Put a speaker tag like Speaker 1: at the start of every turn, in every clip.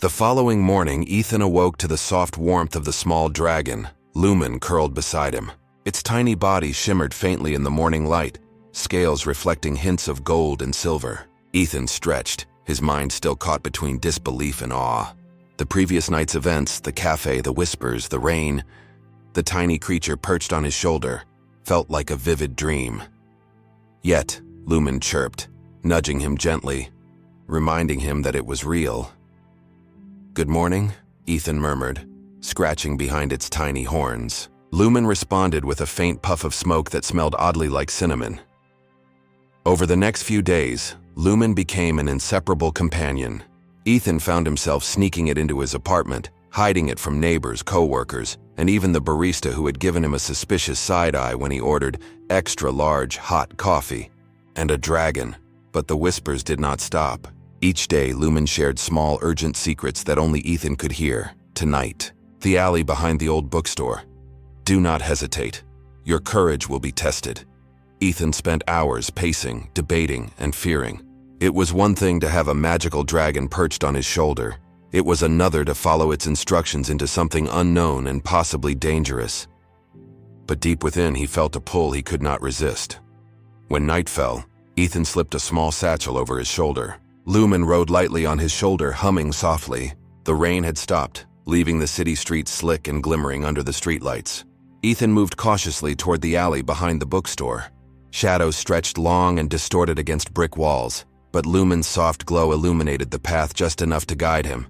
Speaker 1: The following morning, Ethan awoke to the soft warmth of the small dragon, Lumen, curled beside him. Its tiny body shimmered faintly in the morning light, scales reflecting hints of gold and silver. Ethan stretched, his mind still caught between disbelief and awe. The previous night's events, the cafe, the whispers, the rain, the tiny creature perched on his shoulder, felt like a vivid dream. Yet, Lumen chirped, nudging him gently, reminding him that it was real. "Good morning," Ethan murmured, scratching behind its tiny horns. Lumen responded with a faint puff of smoke that smelled oddly like cinnamon. Over the next few days, Lumen became an inseparable companion. Ethan found himself sneaking it into his apartment, hiding it from neighbors, co-workers, and even the barista who had given him a suspicious side-eye when he ordered extra-large hot coffee. And a dragon. But the whispers did not stop. Each day, Lumen shared small, urgent secrets that only Ethan could hear. Tonight, the alley behind the old bookstore. Do not hesitate. Your courage will be tested. Ethan spent hours pacing, debating, and fearing. It was one thing to have a magical dragon perched on his shoulder. It was another to follow its instructions into something unknown and possibly dangerous. But deep within, he felt a pull he could not resist. When night fell, Ethan slipped a small satchel over his shoulder. Lumen rode lightly on his shoulder, humming softly. The rain had stopped, leaving the city streets slick and glimmering under the streetlights. Ethan moved cautiously toward the alley behind the bookstore. Shadows stretched long and distorted against brick walls, but Lumen's soft glow illuminated the path just enough to guide him.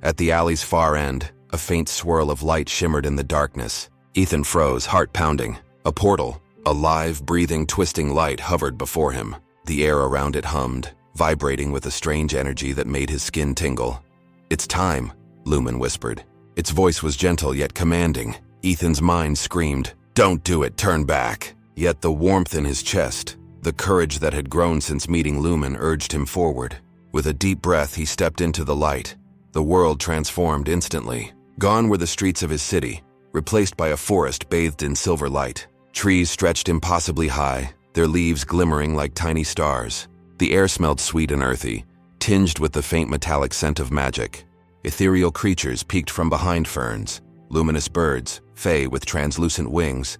Speaker 1: At the alley's far end, a faint swirl of light shimmered in the darkness. Ethan froze, heart pounding. A portal, a live, breathing, twisting light hovered before him. The air around it hummed, vibrating with a strange energy that made his skin tingle. "It's time," Lumen whispered. Its voice was gentle yet commanding. Ethan's mind screamed, "Don't do it, turn back." Yet the warmth in his chest, the courage that had grown since meeting Lumen, urged him forward. With a deep breath, he stepped into the light. The world transformed instantly. Gone were the streets of his city, replaced by a forest bathed in silver light. Trees stretched impossibly high, their leaves glimmering like tiny stars. The air smelled sweet and earthy, tinged with the faint metallic scent of magic. Ethereal creatures peeked from behind ferns, luminous birds, fey with translucent wings,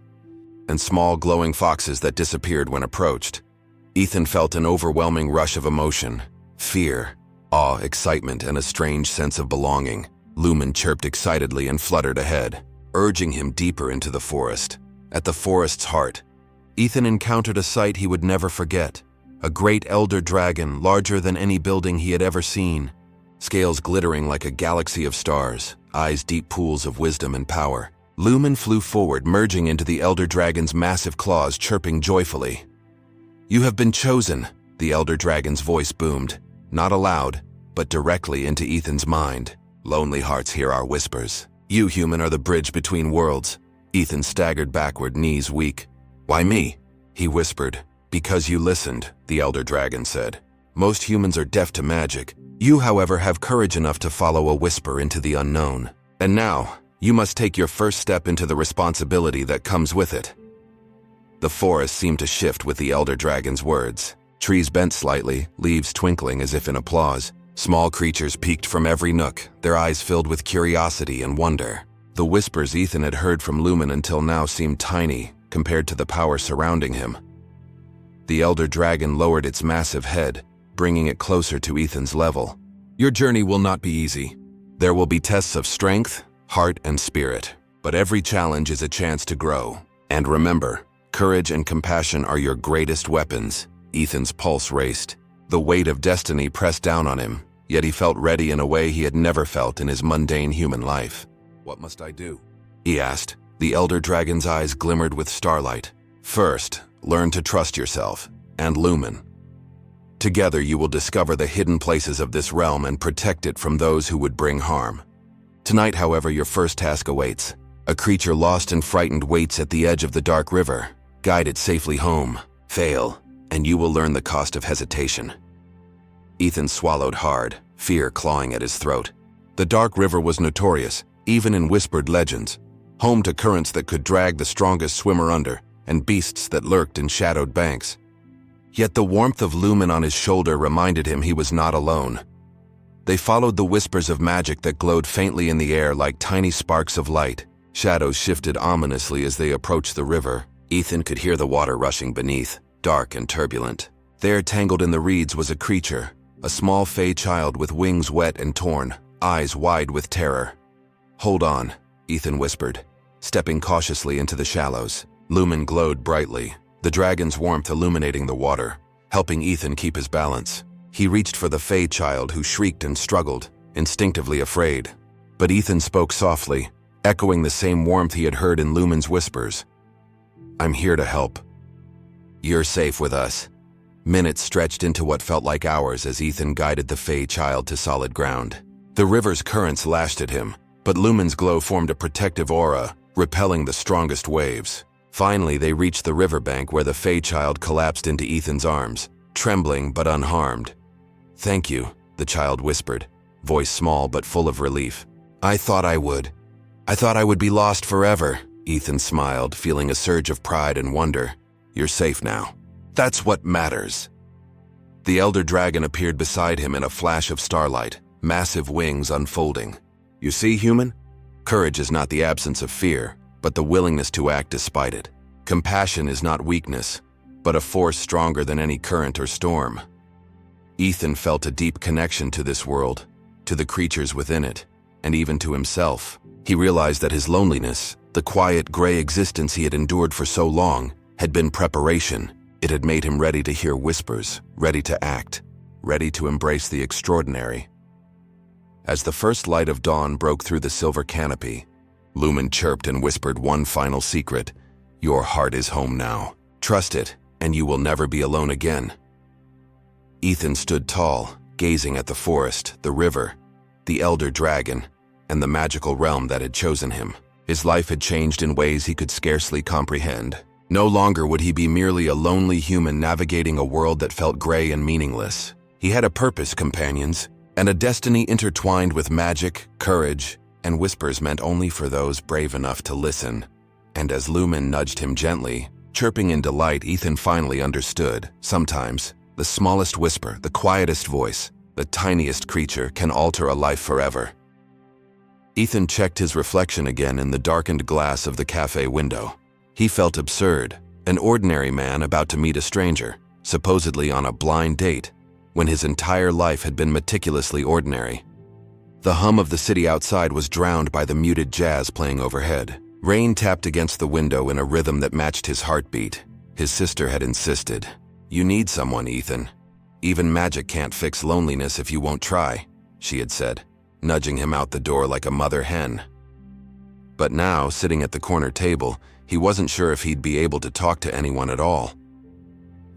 Speaker 1: and small glowing foxes that disappeared when approached. Ethan felt an overwhelming rush of emotion, fear, awe, excitement, and a strange sense of belonging. Lumen chirped excitedly and fluttered ahead, urging him deeper into the forest. At the forest's heart, Ethan encountered a sight he would never forget. A great elder dragon, larger than any building he had ever seen. Scales glittering like a galaxy of stars, eyes deep pools of wisdom and power. Lumen flew forward, merging into the elder dragon's massive claws, chirping joyfully. "You have been chosen," the elder dragon's voice boomed, not aloud, but directly into Ethan's mind. "Lonely hearts hear our whispers. You, human, are the bridge between worlds." Ethan staggered backward, knees weak. "Why me?" he whispered. "Because you listened," the elder dragon said. "Most humans are deaf to magic. You, however, have courage enough to follow a whisper into the unknown. And now, you must take your first step into the responsibility that comes with it." The forest seemed to shift with the elder dragon's words. Trees bent slightly, leaves twinkling as if in applause. Small creatures peeked from every nook, their eyes filled with curiosity and wonder. The whispers Ethan had heard from Lumen until now seemed tiny compared to the power surrounding him. The elder dragon lowered its massive head, bringing it closer to Ethan's level. "Your journey will not be easy. There will be tests of strength, heart, and spirit, but every challenge is a chance to grow. And remember, courage and compassion are your greatest weapons." Ethan's pulse raced. The weight of destiny pressed down on him, yet he felt ready in a way he had never felt in his mundane human life. "What must I do?" he asked. The elder dragon's eyes glimmered with starlight. "First, learn to trust yourself, and Lumen. Together you will discover the hidden places of this realm and protect it from those who would bring harm. Tonight, however, your first task awaits. A creature lost and frightened waits at the edge of the dark river. Guide it safely home. Fail, and you will learn the cost of hesitation." Ethan swallowed hard, fear clawing at his throat. The dark river was notorious, even in whispered legends, home to currents that could drag the strongest swimmer under, and beasts that lurked in shadowed banks. Yet the warmth of Lumen on his shoulder reminded him he was not alone. They followed the whispers of magic that glowed faintly in the air like tiny sparks of light. Shadows shifted ominously as they approached the river. Ethan could hear the water rushing beneath, dark and turbulent. There, tangled in the reeds, was a creature, a small fey child with wings wet and torn, eyes wide with terror. "Hold on," Ethan whispered, stepping cautiously into the shallows. Lumen glowed brightly, the dragon's warmth illuminating the water, helping Ethan keep his balance. He reached for the fey child, who shrieked and struggled, instinctively afraid. But Ethan spoke softly, echoing the same warmth he had heard in Lumen's whispers. "I'm here to help. You're safe with us." Minutes stretched into what felt like hours as Ethan guided the fey child to solid ground. The river's currents lashed at him, but Lumen's glow formed a protective aura, repelling the strongest waves. Finally, they reached the riverbank where the fey child collapsed into Ethan's arms, trembling but unharmed. "Thank you," the child whispered, voice small but full of relief. I thought I would be lost forever." Ethan smiled, feeling a surge of pride and wonder. "You're safe now. That's what matters." The elder dragon appeared beside him in a flash of starlight, massive wings unfolding. "You see, human? Courage is not the absence of fear, but the willingness to act despite it. Compassion is not weakness, but a force stronger than any current or storm." Ethan felt a deep connection to this world, to the creatures within it, and even to himself. He realized that his loneliness, the quiet, gray existence he had endured for so long, had been preparation. It had made him ready to hear whispers, ready to act, ready to embrace the extraordinary. As the first light of dawn broke through the silver canopy, Lumen chirped and whispered one final secret. "Your heart is home now. Trust it, and you will never be alone again." Ethan stood tall, gazing at the forest, the river, the elder dragon, and the magical realm that had chosen him. His life had changed in ways he could scarcely comprehend. No longer would he be merely a lonely human navigating a world that felt gray and meaningless. He had a purpose, companions, and a destiny intertwined with magic, courage, and whispers meant only for those brave enough to listen. And as Lumen nudged him gently, chirping in delight, Ethan finally understood. Sometimes, the smallest whisper, the quietest voice, the tiniest creature can alter a life forever. Ethan checked his reflection again in the darkened glass of the cafe window. He felt absurd, an ordinary man about to meet a stranger, supposedly on a blind date, when his entire life had been meticulously ordinary. The hum of the city outside was drowned by the muted jazz playing overhead. Rain tapped against the window in a rhythm that matched his heartbeat. His sister had insisted, "You need someone, Ethan. Even magic can't fix loneliness if you won't try," she had said, nudging him out the door like a mother hen. But now, sitting at the corner table, he wasn't sure if he'd be able to talk to anyone at all.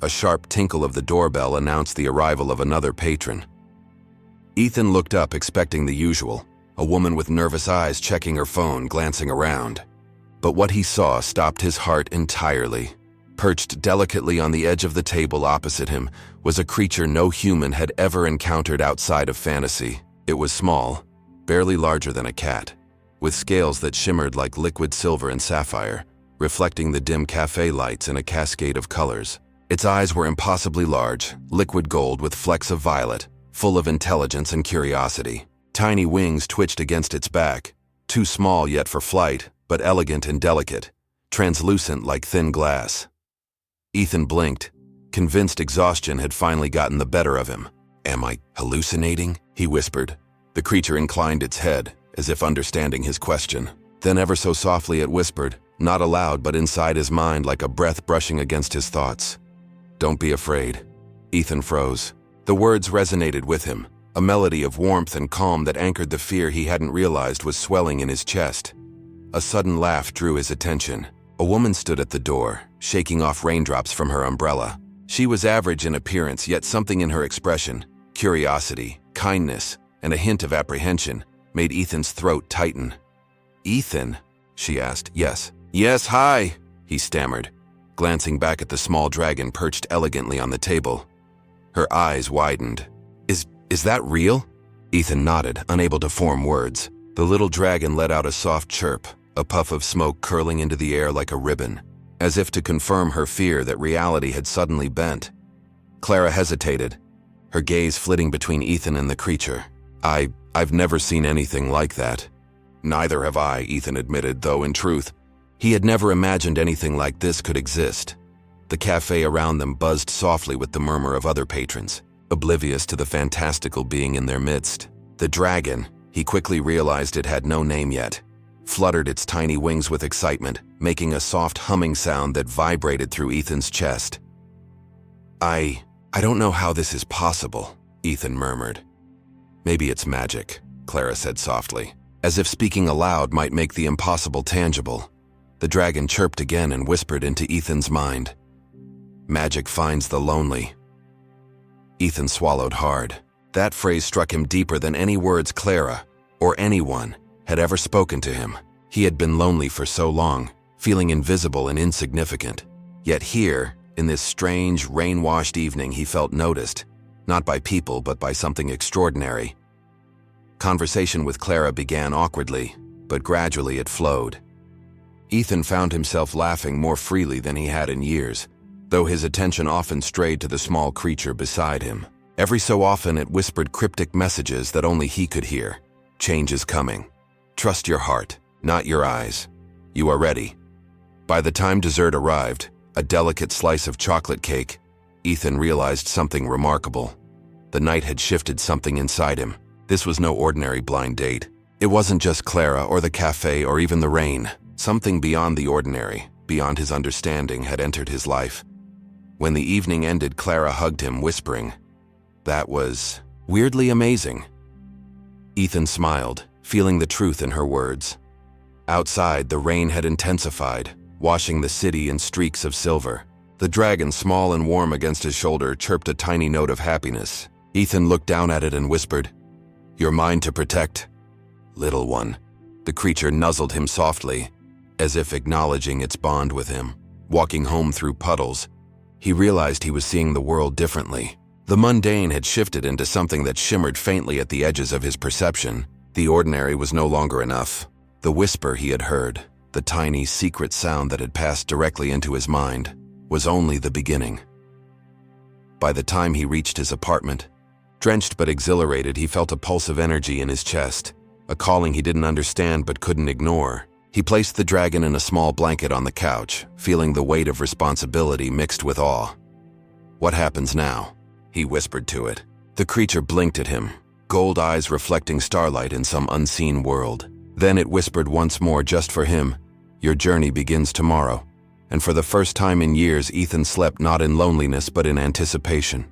Speaker 1: A sharp tinkle of the doorbell announced the arrival of another patron. Ethan looked up, expecting the usual, a woman with nervous eyes checking her phone, glancing around. But what he saw stopped his heart entirely. Perched delicately on the edge of the table opposite him was a creature no human had ever encountered outside of fantasy. It was small, barely larger than a cat, with scales that shimmered like liquid silver and sapphire, reflecting the dim cafe lights in a cascade of colors. Its eyes were impossibly large, liquid gold with flecks of violet, full of intelligence and curiosity. Tiny wings twitched against its back, too small yet for flight, but elegant and delicate, translucent like thin glass. Ethan blinked, convinced exhaustion had finally gotten the better of him. "Am I hallucinating?" he whispered. The creature inclined its head, as if understanding his question. Then ever so softly it whispered, not aloud but inside his mind like a breath brushing against his thoughts. "Don't be afraid." Ethan froze. The words resonated with him, a melody of warmth and calm that anchored the fear he hadn't realized was swelling in his chest. A sudden laugh drew his attention. A woman stood at the door, shaking off raindrops from her umbrella. She was average in appearance, yet something in her expression, curiosity, kindness, and a hint of apprehension, made Ethan's throat tighten. "Ethan?" she asked. Yes, hi," he stammered, glancing back at the small dragon perched elegantly on the table. Her eyes widened. Is that real?" Ethan nodded, unable to form words. The little dragon let out a soft chirp, a puff of smoke curling into the air like a ribbon, as if to confirm her fear that reality had suddenly bent. Clara hesitated, her gaze flitting between Ethan and the creature. I've never seen anything like that. Neither have I, Ethan admitted, though in truth, he had never imagined anything like this could exist. The cafe around them buzzed softly with the murmur of other patrons, oblivious to the fantastical being in their midst. The dragon, he quickly realized it had no name yet, fluttered its tiny wings with excitement, making a soft humming sound that vibrated through Ethan's chest. I don't know how this is possible, Ethan murmured. Maybe it's magic, Clara said softly, as if speaking aloud might make the impossible tangible. The dragon chirped again and whispered into Ethan's mind. Magic finds the lonely. Ethan swallowed hard. That phrase struck him deeper than any words Clara, or anyone, had ever spoken to him. He had been lonely for so long, feeling invisible and insignificant. Yet here, in this strange, rain-washed evening, he felt noticed, not by people but by something extraordinary. Conversation with Clara began awkwardly, but gradually it flowed. Ethan found himself laughing more freely than he had in years, though his attention often strayed to the small creature beside him. Every so often it whispered cryptic messages that only he could hear. Change is coming. Trust your heart, not your eyes. You are ready. By the time dessert arrived, a delicate slice of chocolate cake, Ethan realized something remarkable. The night had shifted something inside him. This was no ordinary blind date. It wasn't just Clara or the cafe or even the rain. Something beyond the ordinary, beyond his understanding, had entered his life. When the evening ended, Clara hugged him, whispering, "That was weirdly amazing." Ethan smiled, feeling the truth in her words. Outside, the rain had intensified, washing the city in streaks of silver. The dragon, small and warm against his shoulder, chirped a tiny note of happiness. Ethan looked down at it and whispered, "You're mine to protect, little one." The creature nuzzled him softly, as if acknowledging its bond with him. Walking home through puddles, he realized he was seeing the world differently. The mundane had shifted into something that shimmered faintly at the edges of his perception. The ordinary was no longer enough. The whisper he had heard, the tiny, secret sound that had passed directly into his mind, was only the beginning. By the time he reached his apartment, drenched but exhilarated, he felt a pulse of energy in his chest, a calling he didn't understand but couldn't ignore. He placed the dragon in a small blanket on the couch, feeling the weight of responsibility mixed with awe. "What happens now?" he whispered to it. The creature blinked at him, gold eyes reflecting starlight in some unseen world. Then it whispered once more, just for him, "Your journey begins tomorrow." And for the first time in years, Ethan slept not in loneliness but in anticipation.